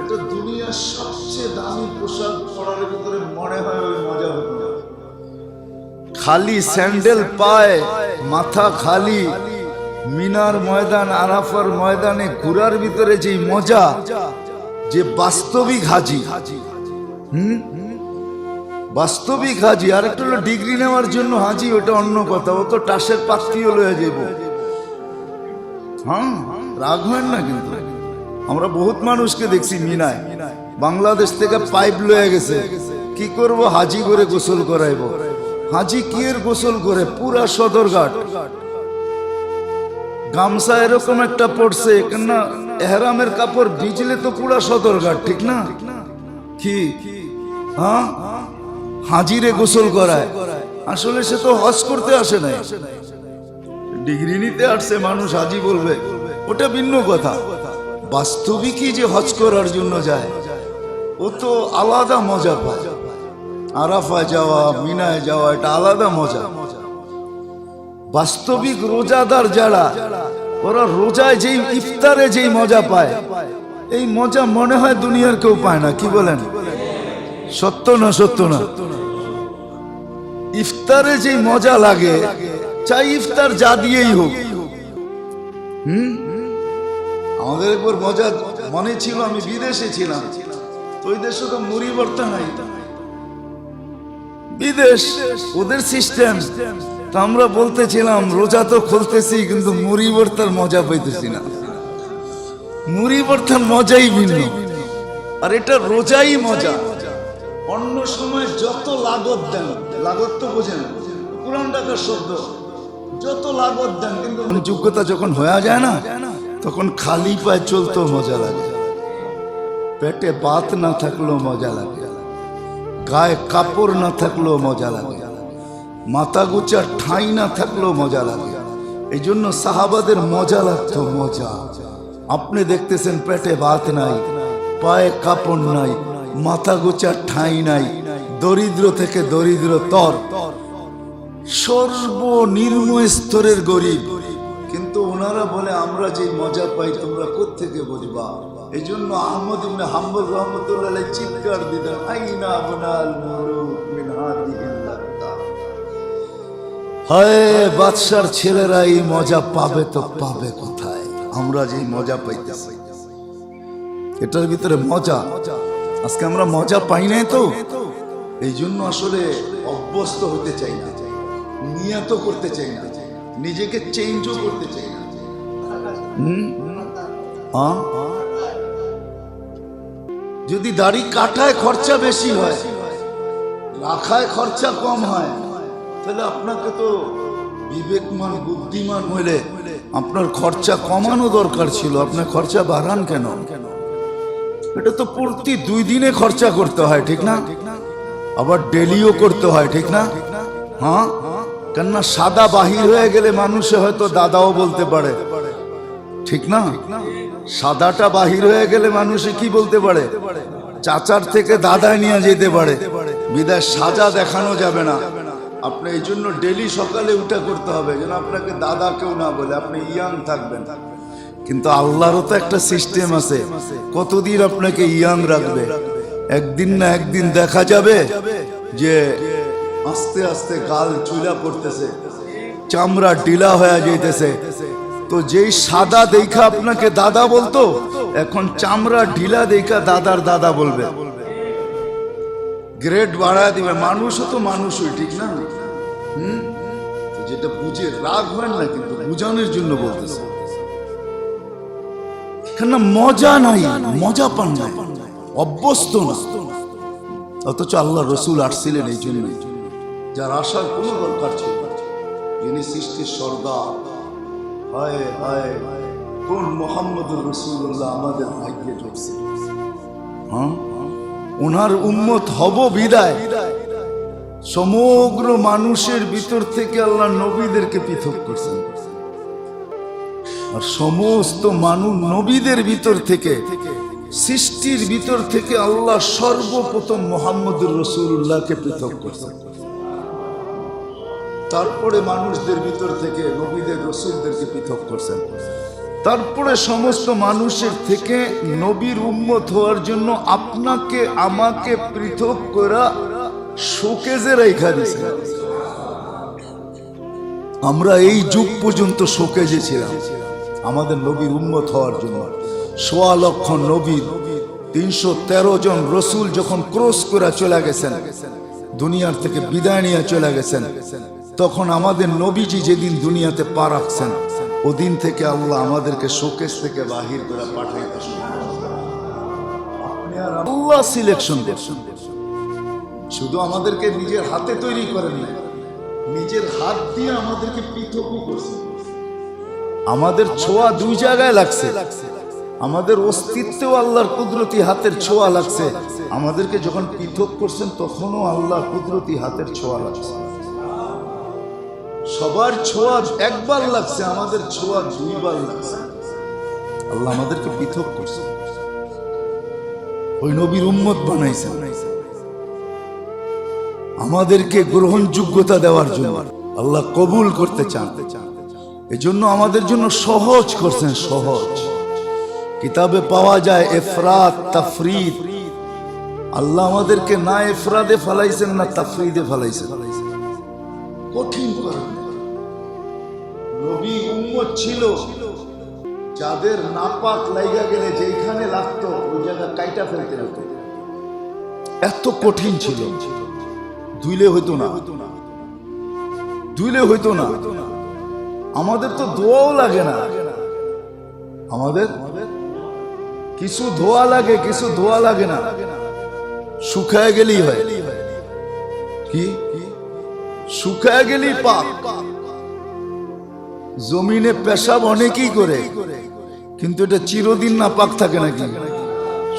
এটা দুনিয়ার সবচেয়ে দামি পোশাক পরার ভিতরে মনে হয় ওই মজা হতো না। খালি স্যান্ডেল পায়, মাথা খালি, মিনার ময়দান আরাফার ময়দানে ঘোরার ভিতরে যে মজা, যে বাস্তবিক হাজি বাস্তবিক হাজি। আর একটা হলো ডিগ্রি নেওয়ার জন্য হাজি, ওটা অন্য কথা, ও তো টাসের পাত্রিও লয়ে যাব। হ্যাঁ, রাগ হয় না। কিন্তু আমরা বহুত মানুষকে দেখছি মিনায় বাংলাদেশ থেকে পাইপ লয়ে গেছে, কি করব হাজি করে গোসল করাইব। হাজি কি এর গোসল করে? পুরা সদরঘাট গামছা এরকম একটা পড়ছে, কেননা এহরামের কাপড় ভিজলে তো পুরা সদরঘাট, ঠিক না? কি হ্যাঁ, হাজিরে গোসল করায়। আসলে সে তো হজ করতে আসে নাই, ডিগ্রি নিতে আসছে। মানুষ হাজি বলবে, ওটা ভিন্ন কথা। বাস্তবিকই যে হজ করার জন্য যায় ও তো আলাদা মজা পায়। আরাফায় যাওয়া, মিনায় যাওয়া, এটা আলাদা মজা। বাস্তবিক রোজাদার যারা, ওরা রোজায় যেই ইফতারে যেই মজা পায়, এই মজা মনে হয় দুনিয়ার কেউ পায় না। কি বলেন? সত্য না? সত্য না? ইফতারে যেই মজা লাগে, চাই ইফতার যা দিয়েই হোক। আমাদের একবার মজা মনে ছিল, আমি বিদেশে ছিলাম, ওই দেশে তো মুড়ি ভর্তা নাই। বিদেশ ওদের সিস্টেম, তো আমরা বলতেছিলাম রোজা তো খুলতেছি কিন্তু মুড়ি ভর্তার মজা পাইতেছি না। মুড়ি ভর্তার মজাই ভিন্ন, আর এটা রোজাই মজা। অন্য সময় যত লাগত দেন, লাগত তো বোঝেন, পুরান টাকার শব্দ, যত লাগত দেন, কিন্তু যোগ্যতা যখন হয়ে যায় না, তখন খালি পায়ে চলতেও মজা লাগে, পেটে ভাত না থাকলেও মজা লাগে, গায়ে কাপড় না থাকলেও মজা লাগে, মাথা গুচার ঠাঁই না থাকলেও মজা লাগে। এই জন্য সাহাবাদের মজা লাগতো, মজা। আপনি দেখতেছেন পেটে ভাত নাই, পায়ে কাপড় নাই, মাথা গুচার ঠাঁই নাই, দরিদ্র থেকে দরিদ্রতর, সর্বনিম্ন স্তরের গরিব, কিন্তু ওনারা বলে আমরা যে মজা পাই তোমরা কোত্থেকে বুঝবা। এই জন্য আহমদ ইবনে হাম্বল রাহমাতুল্লাহ আলাইহি চিৎকার দিতেন, আইনা আবনাল মুলুক মিন হাদিহিল লাদ্দা। হায় বাদশার ছেলেরা এই মজা পাবে তো পাবে কোথায়? আমরা যে মজা পাইতেছি, এটার ভিতরে মজা। আজকে আমরা মজা পাই নাই তো, এই জন্য আসলে অভ্যস্ত হতে চাই না, নিয়ত করতে চাই না, নিজেকে চেঞ্জও করতে চাই না। যদি দাড়ি কাটায় খরচা বেশি হয়, রাখায় খরচা কম হয়, তাহলে আপনাকে তো বিবেকমান বুদ্ধিমান হইলে আপনার খরচা কমানো দরকার ছিল। আপনার খরচা বাড়ান কেন? এটা তো প্রতি 2 দিনে খরচা করতে হয়, ঠিক না? আবার ডেলিও করতে হয়, ঠিক না? হ্যাঁ, কেননা সাদা বাহির হয়ে গেলে মানুষে হয়তো দাদাও বলতে পারে, ঠিক না? সাদাটা বাহির হয়ে গেলে মানুষে কি বলতে পারে? চাচার থেকে দাদায় নিয়ে যেতে পারে, বিদায় সাজা দেখানো যাবে না। আপনি এই জন্য ডেলি সকালে উঠে করতে হবে যেন আপনাকে দাদা কেউ না বলে, আপনি ইয়াং থাকবেন। কিন্তু আল্লাহরও তো একটা সিস্টেম আছে, কতদিন আপনাকে ইয়াং রাখবে? একদিন না একদিন দেখা যাবে যে আস্তে আস্তে গাল চুলা পড়তেছে, চামড়া ঢিলা হয়ে যাইতেছে। তো যেই সাদা দেখা আপনাকে দাদা বলতো, এখন চামড়া ঢিলা দেখা দাদার দাদা বলবে, গ্রেড বাড়ায় দিবে। মানুষও তো মানুষই, ঠিক না? যেটা বুঝে রাগ হয় না, কিন্তু বুঝানোর জন্য বলতেছে, কেন মজা নাই, মজা পান না, অভ্যস্ত না। অথচ আল্লাহ রসুল আসছিলেন এই জন্য, যার আসার কোনো দরকার ছিল না, যিনি সৃষ্টির সর্দার। হায় হায়, কোন মুহাম্মদুর রাসূলুল্লাহ আমাদের ভাগ্যে ঢুকছে। হ্যাঁ, ওনার উম্মত হব বিদায়, সমগ্র মানুষের ভিতর থেকে আল্লাহ নবীদেরকে পৃথক করছেন, আর সমস্ত মানুষ নবীদের ভিতর থেকে, সৃষ্টির ভিতর থেকে আল্লাহ সর্বপ্রথম মুহাম্মদুর রাসূলুল্লাহকে পৃথক করছেন। তারপরে মানুষদের ভিতর থেকে নবীদের রাসূলদেরকে পৃথক করছেন। তারপরে সমস্ত মানুষের থেকে নবীর উম্মত হওয়ার জন্য আপনাকে আমাকে পৃথক করা শোকেজে রেখা দিয়েছেন। আমরা এই যুগ পর্যন্ত শোকেজে ছিলাম আমাদের নবীর উম্মত হওয়ার জন্য। ১.৫ লক্ষ নবীর ৩১৩ জন রসুল যখন ক্রস করে চলে গেছেন, দুনিয়ার থেকে বিদায় নিয়ে চলে গেছেন, তখন আমাদের নবীজি যেদিন দুনিয়াতে পা রাখছেন, ওদিন থেকে আল্লাহ আমাদেরকে শোকেজ থেকে বাহির করে পাঠাইতে শুরু করলেন। আল্লাহ সিলেকশন করছেন, শুধু আমাদেরকে নিজের হাতে তৈরি করেন না, নিজের হাত দিয়ে আমাদেরকে পৃথকও করছেন। আমাদের ছোঁয়া দুই জায়গায় লাগছে, আমাদের অস্তিত্বেও আল্লাহর কুদরতি হাতের ছোঁয়া লাগছে। আমাদেরকে যখন পৃথক করছেন তখনও আল্লাহর কুদরতি হাতের ছোঁয়া লাগছে। সবার ছোঁয়া একবার লাগছে, আমাদের ছোঁয়া দুইবার লাগছে। আল্লাহ আমাদেরকে পৃথক করছে, ওই নবীর উম্মত বানাইছেন আমাদেরকে গ্রহণযোগ্যতা দেওয়ার জন্য। আল্লাহ কবুল করতে চান, এজন্য আমাদের জন্য সহজ করছেন। সহজ কিতাবে পাওয়া যায় এফরাত তাফরিদ। আল্লাহ আমাদেরকে না এফরাদে ফেলাইছেন না তাফরিদে ফেলাইছেন। কঠিন করেন। নবী উম্মত ছিল যাদের নাপাক লাইগা গেলে যেখানে লাগতো ওই জায়গা কাইটা ফেলতে হতো, এত কঠিন ছিল। ধুইলে হইতো না, ধুইলে হইতো না। আমাদের তো দোয়াও লাগে না, আমাদের কিছু ধোয়া লাগে, কিছু ধোয়া লাগে না, শুকায় গেলেই হয়। কি শুকায় গেলেই পাক। জমিনে পেশাব অনেকেই করে, কিন্তু এটা চিরদিন না পাক থাকে নাকি?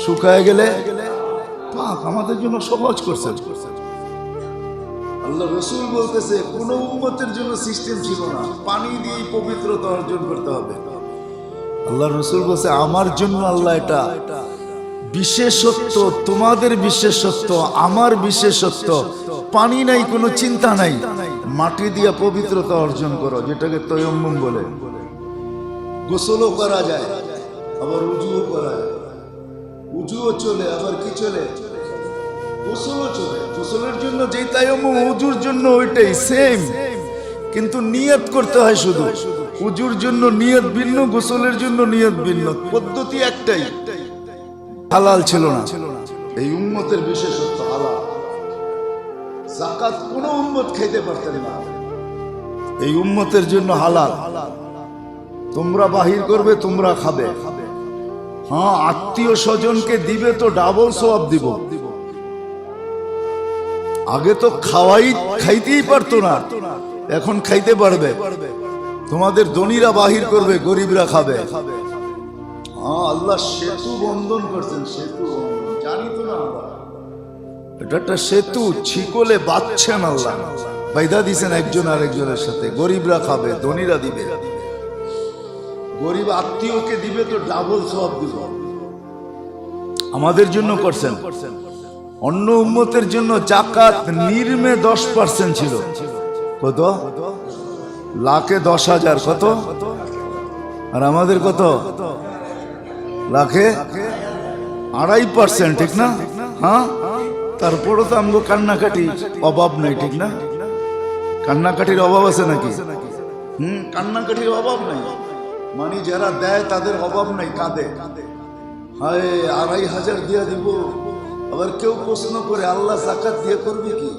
শুকায় গেলে পাক। আমাদের জন্য সহজ করছে আল্লাহ। রাসূল বলতেছে কোন উম্মতের জন্য সিস্টেম ছিল না, পানি দিয়ে পবিত্রতা অর্জন করতে হবে। আল্লাহ রাসূল বলছে আমার জন্য আল্লাহ এটা বিশেষত্ব, তোমাদের বিশেষত্ব, আমার বিশেষত্ব। পানি নাই, কোনো চিন্তা নাই, মাটি দিয়ে পবিত্রতা অর্জন করো, যেটাকে তায়াম্মুম বলে। গোসলও করা যায়, আবার উজুও করা যায়। উজুও চলে, আবার কি চলে? গোসলও চলে। গোসলের জন্য যেই তায়াম্মুম, উজুর জন্য ওইটাই সেম, কিন্তু নিয়ত করতে হয় শুধু। উজুর জন্য নিয়ত ভিন্ন, গোসলের জন্য নিয়ত ভিন্ন, পদ্ধতি একটাই। হালাল ছিল না, এই উম্মতের বিশেষত্ব হালাল। যাকাত কোন উম্মত খাইতে পারতেন না, এই উম্মতের জন্য হালাল। তোমরা বাহির করবে, তোমরা খাবে। হ্যাঁ, আত্মীয় স্বজনকে দিবে তো ডাবল সওয়াব দিব। আগে তো খাইতেই পারতো না, এখন খাইতে পারবে। তোমাদের ধনীরা বাহির করবে, গরিবরা খাবে। হ্যাঁ, আল্লাহ সেতু বন্ধন করছেন। সেতু জানি তো না, এটা একটা সেতু ছিকলে বাঁধছেন আল্লাহ, বাইধা দিছেন একজন আরেকজনের সাথে। গরিবরা খাবে, ধনীরা দিবে। গরিব আত্মীয়কে দিবে তো ডাবল সওয়াব দিব। আমাদের জন্য করছেন। অন্য উম্মতের জন্য যাকাত নির্মে 10% ছিল। কত? লাখে 10,000। কত? আর আমাদের কত? লাখে 2.5%, ঠিক না? হ্যাঁ, তারপরও তো আমগো কান্নাকাটি অভাব নাই, ঠিক না? কান্নাকাটির অভাব আছে নাকি? কান্নাকাটির অভাব নাই, মানে যারা দেয় তাদের অভাব নাই, কাঁদে। হায় 2,500 দিয়া দিব। আবার কেউ প্রশ্ন করে আল্লাহ যাকাত দিয়ে করবে কি?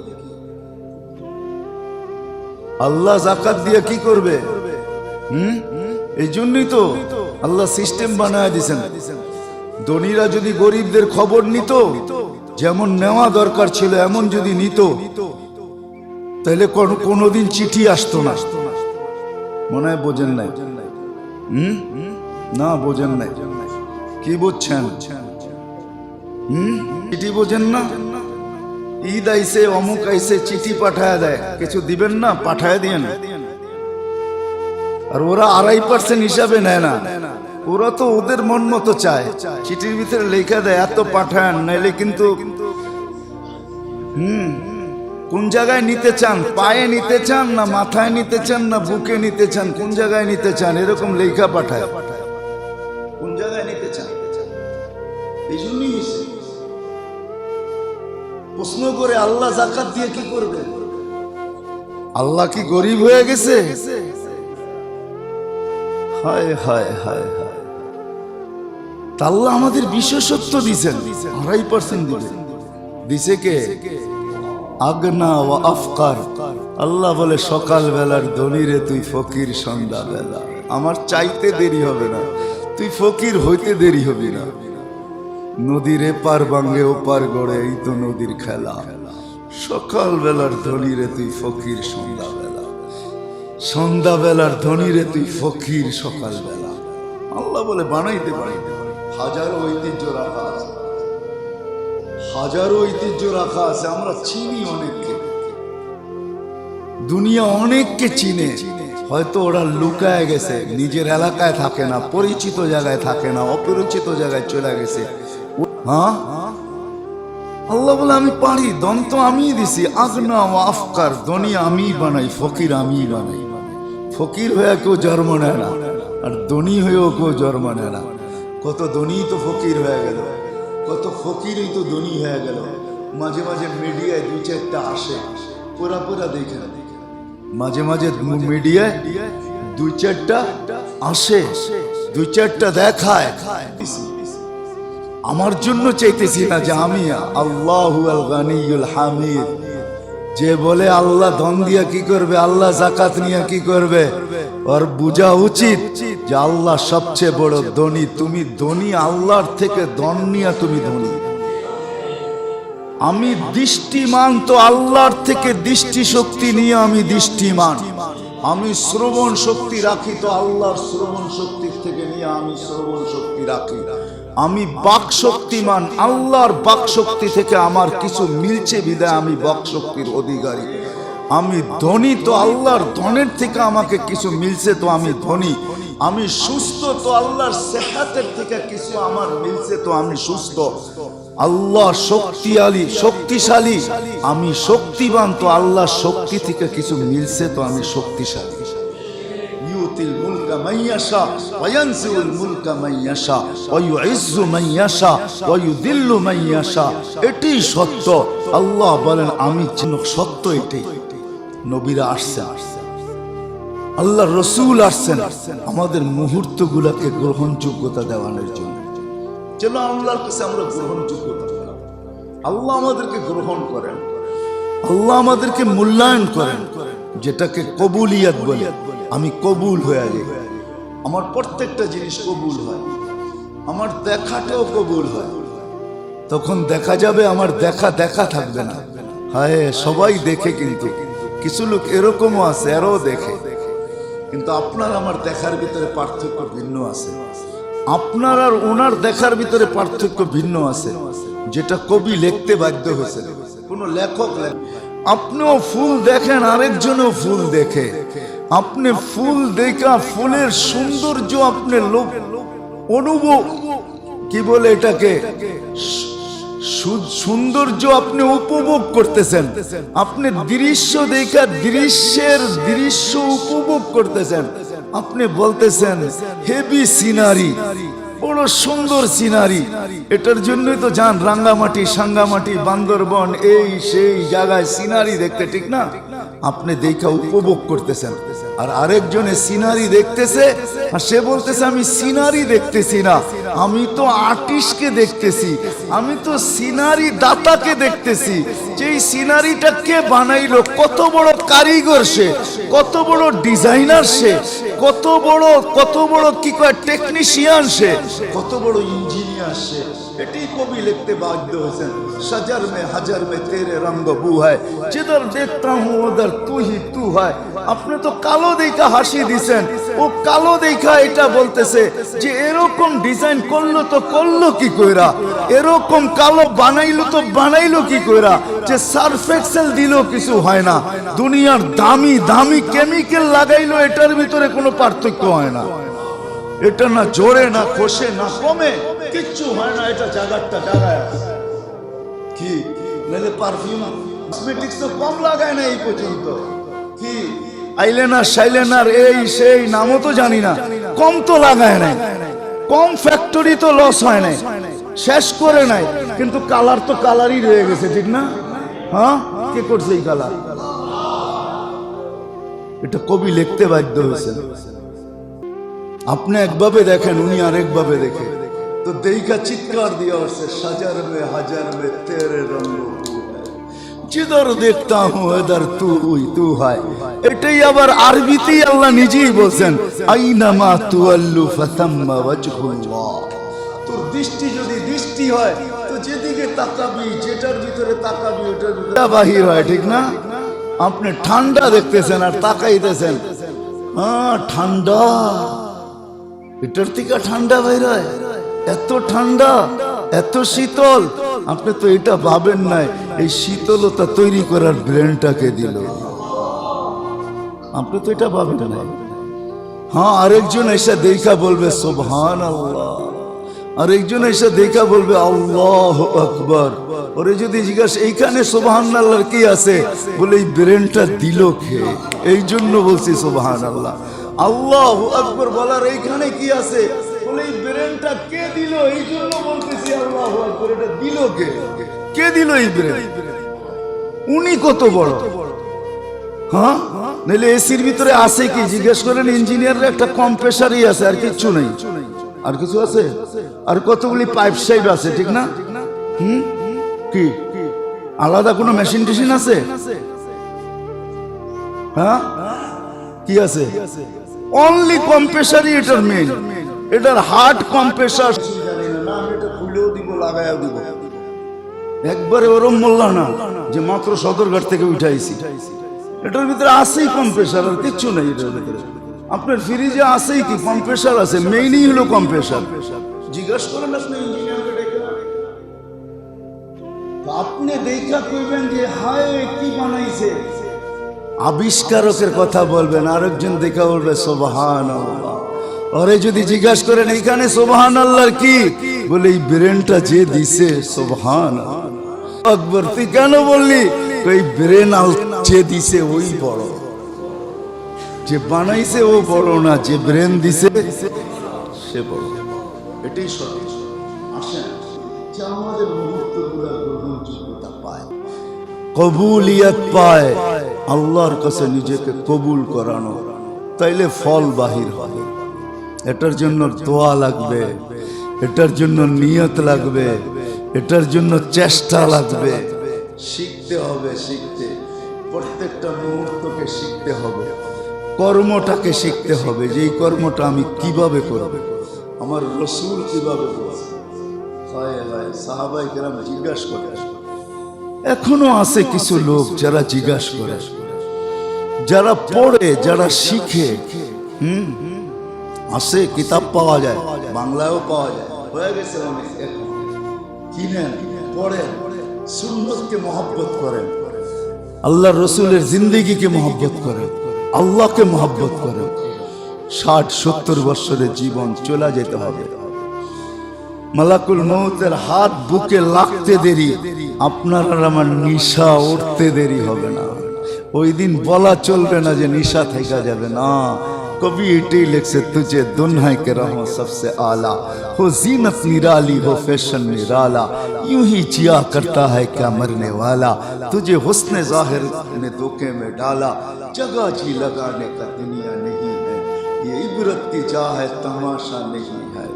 আল্লাহ যাকাত দিয়ে কি করবে? এই জন্যই তো আল্লাহ সিস্টেম বানায় দিয়েছেন। ধনীরা যদি গরিবদের খবর নিত, যেমন নেওয়া দরকার ছিল এমন যদি নিত, তাহলে কোনোদিন চিঠি আসতো না। মনে হয় বোঝেন নাই? না, বোঝেন নাই। কি বুঝছেন? চিঠি বোঝেন না? ঈদ আইছে, অমুক আইছে, চিঠি পাঠায় দেয়, কিছু দিবেন না, পাঠায় দিয়েন। আর ওরা 2.5% হিসাবে নেয় না, ওরা তো ওদের মন মতো চায়। চিঠির ভিতরে লেখা দেয় এত পাঠান, নাইলে কিন্তু কোন জায়গায় নিতে চান, পায়ে নিতে চান না মাথায় নিতে চান না বুকে নিতে চান, কোন জায়গায় নিতে চান, এরকম লেখা পাঠায়। কোন জায়গায় নিতে চান, এই জন্যই প্রশ্ন করে আল্লাহ যাকাত দিয়ে কি করবে? আল্লাহ কি গরিব হয়ে গেছে? হায় হায় হায় হায়। আল্লাহ আমাদের বিশেষত্ব দিছেন, 2.5% দিবেন। দিছে কে? আগনা ওয়া আফকার। আল্লাহ বলে সকাল বেলার ধনী রে তুই ফকির সন্ধ্যা বেলা। আমার চাইতে দেরি হবে না, তুই ফকির হইতে দেরি হবি না। নদীর এপার ভাঙ্গে ওপার গড়ে, এই তো নদীর খেলা। সকাল বেলার ধনী রে তুই ফকির সন্ধ্যা বেলা, সন্ধ্যা বেলার ধনী রে তুই ফকির সকাল বেলা। আল্লাহ বলে বানাইতে পারি। হাজারো ঐতিহ্য রাখা আছে, হাজারো ঐতিহ্য রাখা আছে। আমরা চিনি অনেককে, দুনিয়া অনেককে চিনে, হয়তো ওরা লুকায় গেছে, নিজের এলাকায় থাকে না, পরিচিত জায়গায় থাকে না, অপরিচিত জায়গায় চলে গেছে। হ্যাঁ, আল্লাহ বলে আমি পারি, দন্ত আমি দিছি। আগনা ও আফকার, ধনী আমি বানাই, ফকির আমি বানাই। ফকির হয়ে কেউ জন্ম নেয় না, আর ধনী হয়েও কেউ জন্ম নেয় না। কত ধনী তো ফকির হয়ে গেল, কত ফকিরই তো ধনী হয়ে গেল। মাঝে মাঝে মিডিয়ায় 2-4টা আসে, পুরা পুরা দেখে, মাঝে মাঝে মিডিয়ায় 2-4টা আসে, 2-4টা দেখায়। আমার জন্য চাইতেছি না যে আমি আল্লাহু আল গানিয়ুল হামিদ, যে বলে আল্লাহ ধন দিয়া কি করবে, আল্লাহ যাকাত নিয়ে কি করবে, আর বোঝা উচিত যে আল্লাহ সবচেয়ে বড় ধনী। তুমি ধনী আল্লাহর থেকে, ধন নিয়ে তুমি ধনী। আমি দৃষ্টিমান তো আল্লাহর থেকে, দৃষ্টি শক্তি নিয়ে আমি দৃষ্টিমান। আমি শ্রবণ শক্তি রাখি তো আল্লাহর শ্রবণ শক্তির থেকে নিয়ে আমি শ্রবণ শক্তি রাখি। আমি বাক শক্তিমান, আল্লাহর বাক শক্তি থেকে আমার কিছু মিলছে বিদায় আমি বাক শক্তির অধিকারী। আমি ধনী তো আল্লাহর ধনের থেকে আমাকে কিছু মিলছে তো আমি ধনী। আমি সুস্থ তো আল্লাহর সেহাতের থেকে কিছু আমার মিলছে তো আমি সুস্থ। আল্লাহ শক্তিশালী, আমি শক্তিবান তো আল্লাহর শক্তি থেকে কিছু মিলছে তো আমি শক্তিশালী। ইউতিল মুলকা মান ইয়াশা ওয়া ইয়ানজিউল মুলকা মান ইয়াশা ওয়া ইউইজ্জু মান ইয়াশা ওয়া ইউযিল্লু মান ইয়াশা। এটাই সত্য। আল্লাহ বলেন আমি সত্য, এটাই। নবীরা আসছেন, আল্লাহ রসুল আসছেন আমাদের মুহূর্তগুলোকে গ্রহণযোগ্যতা দেওয়ানোর জন্য, যেন আল্লাহর কাছে আমরা গ্রহণযোগ্যতা পাই। আল্লাহ আমাদেরকে গ্রহণ করেন, আল্লাহ আমাদেরকে মূল্যায়ন করেন, যেটাকে কবুলিয়াত বলে। আমি কবুল হয়ে যাই, আমার প্রত্যেকটা জিনিস কবুল হয়, আমার দেখাটাও কবুল হয়। তখন দেখা যাবে আমার দেখা দেখা থাকবে না। হায়, সবাই দেখে, কিন্তু কিছু লোক এরকমও আছে, এরাও দেখে, কিন্তু আপনার আমার দেখার ভিতরে পার্থক্য ভিন্ন আছে। আপনার আর ওনার দেখার ভিতরে পার্থক্য ভিন্ন আছে, যেটা কবি লিখতে বাধ্য হয়েছে, কোন লেখক। আপনিও ফুল দেখেন, আরেকজনও ফুল দেখে। আপনি ফুল দেখা, ফুলের সৌন্দর্য আপনি অনুভব, কি বলে এটাকে, সৌন্দর্য আপনি উপভোগ করতেছেন। আপনি দৃশ্য দেখা দৃশ্য উপভোগ করতেছেন। আপনি বলতেছেন হেভি সিনারি, বড় সুন্দর সিনারি। এটার জন্যই তো যান রাঙ্গামাটি, সাঙ্গামাটি, বান্দরবন, এই সেই জায়গায় সিনারি দেখতে, ঠিক না? আপনি দেখা উপভোগ করতেছেন, আর আরেকজনে সিনারি দেখতেছে, আর সে বলতেছে আমি সিনারি দেখতেছি না, আমি তো আর্টিস্টকে দেখতেছি, আমি তো সিনারি দাতাকে দেখতেছি। যে সিনারিটা কে বানাইলো, কত বড় কারিগর সে, কত বড় ডিজাইনার সে, কত বড় কি কয় টেকনিশিয়ান সে, কত বড় ইঞ্জিনিয়ার সে। এটাই কবি লিখতে বাধ্য হয়েছেন। সজর মে হাজার মে তেরে রঙ্গ বু হ্যায়, जिधर देखता हूँ उधर तू ही तू है, আপনি তো কালো দেখা হাসি দিছেন, ও কালো দেখা এটা বলতেছে যে এরকম ডিজাইন করলো তো করলো কি কইরা, এরকম কালো বানাইলো তো বানাইলো কি কইরা, যে সার্ফ এক্সেল দিল কিছু হয় না, দুনিয়ার দামি দামি কেমিক্যাল লাগাইলো, এটার ভিতরে কোনো পার্থক্য হয় না। এটা না জোরে না খসে না কমে, কিচ্ছু হয় না, এটা জায়গাটা জায়গায় আছে। কি নাহলে পারফিউম কসমেটিক্স তো কম লাগায় না এই পর্যন্ত, কি আইলাইনার শাইলাইনার এই সেই নামও তো জানি না, কম তো লাগায় নাই, কম ফ্যাক্টরি তো লস হয় নাই, শেষ করে নাই, কিন্তু কালার তো কালারই রয়ে গেছে, ঠিক না? হ্যাঁ, কে করছে এই কালার? এটা কবি লিখতে বাধ্য হয়েছে। আপনি একভাবে দেখেন, উনি আরেকভাবে দেখে, তো দেখা চিৎকার দিয়ে আসছে, সাজার মে হাজার মে তেরে রঙ जिधर देखता हूँ इधर तू हुई तू है। এটাই আবার আরবিতেই আল্লাহ নিজেই বলছেন, আইনামা তুআল্লু ফাতাম্মা ওয়াজহুল্লাহ। তোর দৃষ্টি যদি দৃষ্টি হয় তো যেদিকে তাকাবি, যেটার ভিতরে তাকাবি ওটার ভিতরে বাহির হয়, ঠিক না? আপনি ঠান্ডা দেখতেছেন আর তাকাইতেছেন, হ্যাঁ ঠান্ডা, এটার থেকে ঠান্ডা বাইর হয়, এত ঠান্ডা এত শীতল। আপনি তো এটা ভাবেন নাই, এই শীতলতা তৈরি করার ব্রেনটাকে দিল, আপনি তো এটা ভাবেন না। হ্যাঁ, আরেকজন এসে দেখা বলবে সুবহানাল্লাহ, আরেকজন এসে দেখা বলবে আল্লাহু আকবার। ওরে যদি জিজ্ঞাসা এইখানে সুবহানাল্লাহর কি আছে, বলে এই ব্রেনটা দিল কে, এই জন্য বলছি সুবহানাল্লাহ। আল্লাহু আকবার বলার এইখানে কি আছে, বলে এই ব্রেনটা কে দিল, এই জন্য বলতেছি আল্লাহু আকবার। এটা দিল কে, কে দিল এই ব্রেন? উনি কত বড়। হ্যাঁ, নাহলে এসির ভিতরে আছে কি জিজ্ঞেস করেন ইঞ্জিনিয়াররা, একটা কম্প্রেসারই আছে, আর কিছু নেই। আর কিছু আছে? আর কতগুলি পাইপ সাইপ আছে, ঠিক না? কি আলাদা কোনো মেশিন টেশিন আছে? হ্যাঁ, কি আছে? অনলি কম্প্রেসারই এটার মেইন, এটার হার্ড কম্প্রেসার। এটা খুলেও দিব, লাগাইও দিব, একবারে ওরম বললাম না যে মাত্র সদরঘাট থেকে উঠাইছি। এটার ভিতরে আছেই কম্প্রেসার, আর কিচ্ছু নেই এটার ভিতরে। আপনার ফ্রিজে আছেই কি কম্প্রেসার আছে, মেইনই হলো কম্প্রেসার। জিজ্ঞাসা করেন আপনি ইঞ্জিনিয়ারকে ডেকে, আপনি দেখা কইবেন যে হায় কি বানাইছে, আবিষ্কারকের কথা বলবেন, আরেকজন দেখা বলবে সুবহানাল্লাহ। ওরে যদি জিজ্ঞাসা করেন এইখানে সুবহানাল্লাহর কি, বলে এই ব্রেনটা যে দিছে সুবহানাল্লাহ আকবার। তুই কেন বললি? এই ব্রেন যে দিছে ওই বড়, যে বানাইছে ও বড় না, যে ব্রেন দিছে সে বড়। এটাই সঠিক। আসেন যে আমাদের মুহূর্তগুলো গ্রহণযোগ্যতা পায়, কবুলিয়ত পায়, আল্লাহর কাছে নিজেকে কবুল করানো, তাইলে ফল বাহির হয়। এটার জন্য দোয়া লাগবে, এটার জন্য নিয়ত লাগবে, এটার জন্য চেষ্টা লাগবে, শিখতে হবে। শিখতে প্রত্যেকটা মুহূর্তকে শিখতে হবে, কর্মটাকে শিখতে হবে, যে এই কর্মটা আমি কিভাবে করব, আমার রাসূল কিভাবে করছে। সাহাবায়ে কেরাম জিজ্ঞাসা করে, এখনো আছে কিছু লোক যারা জিজ্ঞাসা করে, যারা পড়ে, যারা শিখে। আছে, কিতাব পাওয়া যায়, বাংলায়ও পাওয়া যায়, হয়ে গেছে অনেক। এখন কিনেন, পড়েন, সুন্নতকে মহব্বত করেন, আল্লাহর রাসূলের জিন্দেগিকে মহব্বত করেন, আল্লাহকে মহব্বত করেন। 60-70 বছরের জীবন চলে যেতে হবে, মালাকুল মউতের হাত বুকে লাগতে দেরি, আপনার আর আমার নিশা উঠতে দেরি হবে না। ওই দিন বলা চলবে না যে নিশা থেকে যাবে না। कभी इटे लिख से तुझे दुन्हा के रहो सबसे आला, हो जीनत निराली हो फैशन निराला, यूं ही जिया करता है क्या मरने वाला, तुझे हुस्न जाहिर ने धोखे में डाला, जगह जी लगाने का दुनिया नहीं है, ये इबरत की जा है तमाशा नहीं है।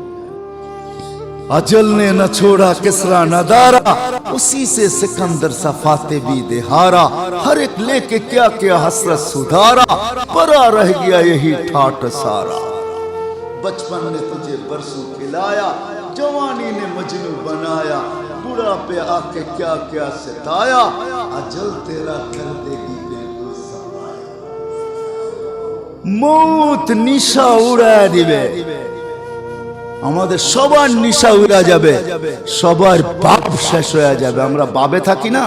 अजल ने न छोड़ा किसरा नदारा, उसी से सिकंदर सफाते भी देहारा, हर एक लेके क्या क्या हसरत सुधारा, परा रह गया यही ठाट सारा। बचपन ने तुझे बरसों खिलाया, जवानी ने मजनू बनाया, बुढ़ापे आके क्या क्या सताया, अजल तेरा कर देगी बेगुसराया। মৌত নিশা উড়া দিবে, আমাদের সবার নিশা উড়া যাবে, সবার বাপ শেষ হয়ে যাবে। আমরা বাবে থাকি না,